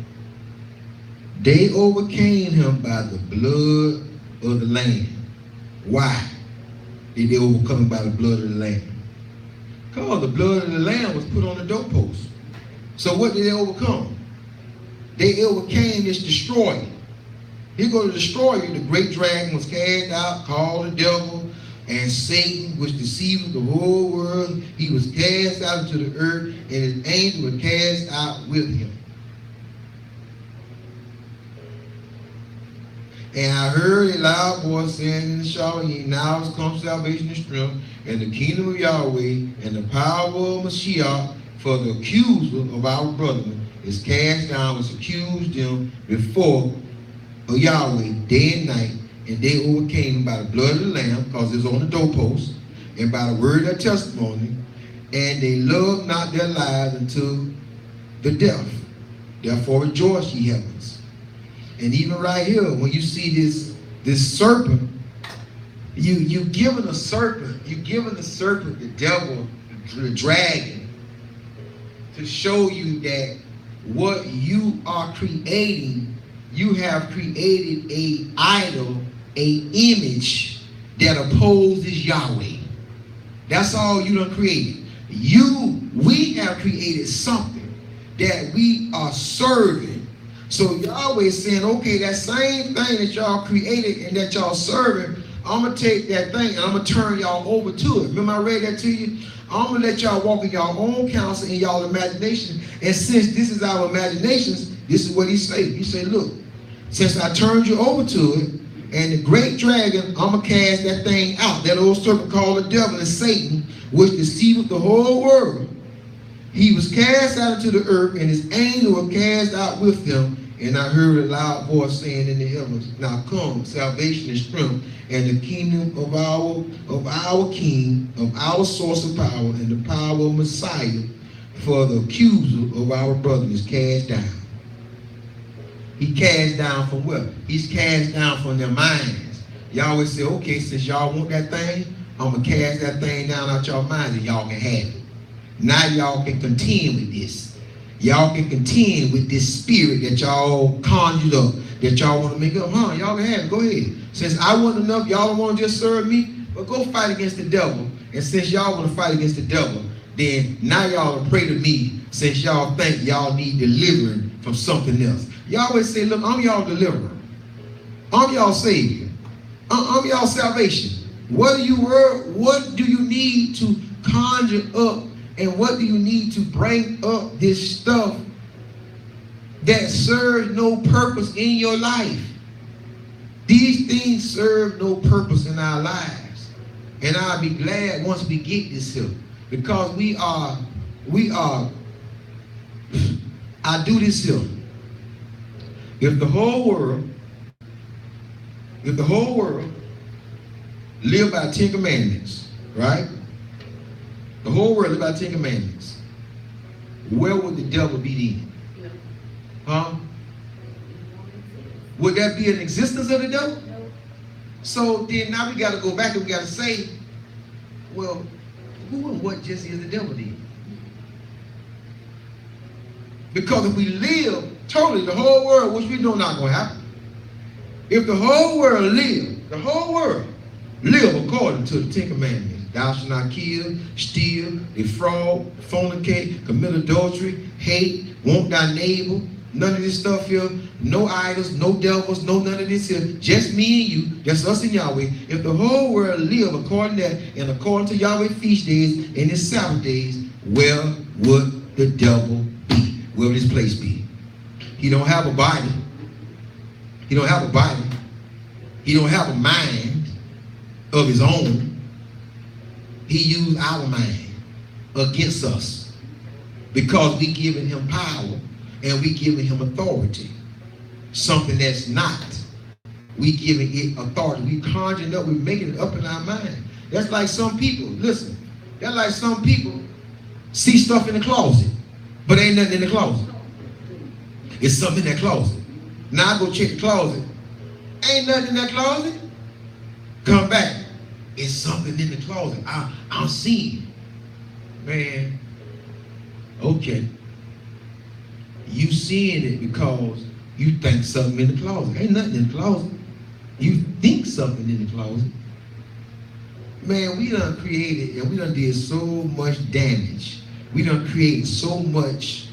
They overcame him by the blood of the Lamb. Why did they overcome him by the blood of the Lamb? Because the blood of the Lamb was put on the doorpost. So what did they overcome? They overcame this destroyer. He's going to destroy you. The great dragon was cast out, called the devil, and Satan, which deceived the whole world. He was cast out into the earth, and his angels were cast out with him. And I heard a loud voice saying in the shouting, now has come salvation and strength, and the kingdom of Yahweh, and the power of Mashiach, for the accuser of our brethren is cast down, which accused them before Yahweh day and night, and they overcame by the blood of the Lamb, because it's on the doorpost, and by the word of their testimony, and they loved not their lives unto the death. Therefore rejoice, ye heavens. And even right here, when you see this serpent, you giving the serpent, the devil, the dragon, to show you that what you are creating, you have created a idol, a image that opposes Yahweh. That's all you done created. We have created something that we are serving. So Yahweh is saying, okay, that same thing that y'all created and that y'all serving, I'm going to take that thing and I'm going to turn y'all over to it. Remember I read that to you? I'm going to let y'all walk in y'all own counsel and y'all imagination. And since this is our imaginations, this is what he said. He said, look, since I turned you over to it, and the great dragon, I'm going to cast that thing out. That old serpent called the devil and Satan, which deceiveth the whole world. He was cast out into the earth, and his angel was cast out with him. And I heard a loud voice saying in the heavens, now come, salvation and strength, and the kingdom of our King, of our source of power, and the power of Messiah, for the accuser of our brethren is cast down. He cast down from what? He's cast down from their minds. Y'all always say, okay, since y'all want that thing, I'm going to cast that thing down out y'all minds and y'all can have it. Now y'all can contend with this. Y'all can contend with this spirit that y'all conjured up, that y'all want to make up. Y'all can have it. Go ahead. Since I want enough, y'all don't want to just serve me, but go fight against the devil. And since y'all want to fight against the devil, then now y'all will pray to me, since y'all think y'all need delivering from something else. Y'all always say, look, I'm y'all deliverer. I'm y'all savior. I'm y'all salvation. What do you need to conjure up, and what do you need to bring up this stuff that serves no purpose in your life? These things serve no purpose in our lives. And I'll be glad once we get this here, because I do this here. If the whole world live by 10 commandments, right? The whole world live by 10 commandments. Where would the devil be then? Huh? Would that be an existence of the devil? So then now we got to go back and we got to say, well, who and what just is the devil then? Because if we live totally the whole world, which we know not going to happen, if the whole world live according to the 10 commandments, thou shalt not kill, steal, defraud, fornicate, commit adultery, hate, want thy neighbor, none of this stuff here, no idols, no devils, no none of this here, just me and you, just us and Yahweh. If the whole world live according to that, and according to Yahweh feast days and his Sabbath days, where would the devil be? Where would his place be? He don't have a body. He don't have a body. He don't have a mind of his own. He used our mind against us because we giving him power and we giving him authority. Something that's not. We giving it authority. We conjuring up, we making it up in our mind. That's like some people, listen, that's like some people see stuff in the closet, but ain't nothing in the closet. It's something in that closet. Now I go check the closet. Ain't nothing in that closet. Come back. It's something in the closet. I'm seeing. Man, okay. You seeing it because you think something in the closet. Ain't nothing in the closet. You think something in the closet. Man, we done created and we done did so much damage. We done created so much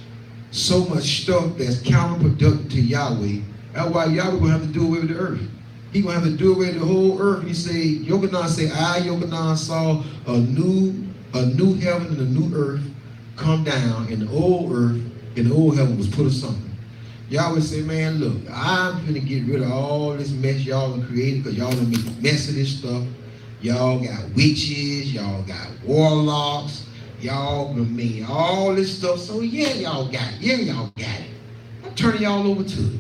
stuff that's counterproductive to Yahweh. That's why Yahweh gonna have to do away with the earth. He gonna have to do away with the whole earth. He say, Yochanan say, I, Yochanan, saw a new heaven and a new earth come down, and the old earth and the old heaven was put asunder. Yahweh say, man, look, I'm gonna get rid of all this mess y'all done created, because y'all done made a mess of this stuff. Y'all got witches, y'all got warlocks, Y'all made all this stuff, so yeah, y'all got it. Yeah, y'all got it. I'm turning y'all over to it.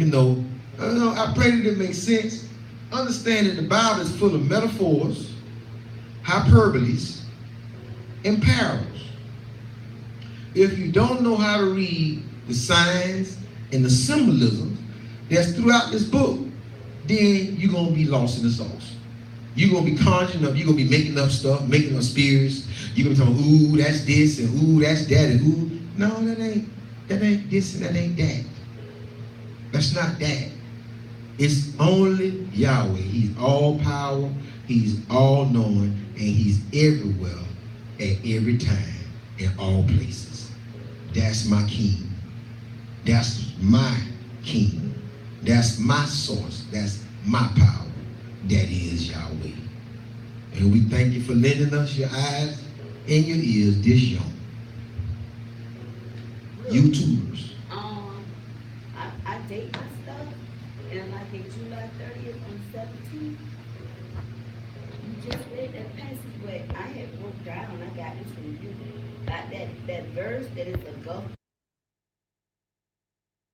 I pray that it makes sense. Understand that the Bible is full of metaphors, hyperboles, and parables. If you don't know how to read the signs and the symbolism that's throughout this book, then you're going to be lost in the sauce. You're going to be conjuring up, you're going to be making up stuff, making up spirits. You're going to be talking, ooh, that's this, and ooh, that's that, and ooh. No, that ain't this, and that ain't that. That's not that. It's only Yahweh. He's all power, he's all knowing, and he's everywhere at every time, in all places. That's my king. That's my king. That's my source. That's my power. That is Yahweh. And we thank you for lending us your eyes and your ears this young. YouTubers. I date my stuff, and like in July 30th on 17th, you just read that passage where I had wrote down, I got this from you, like that verse that is a gulf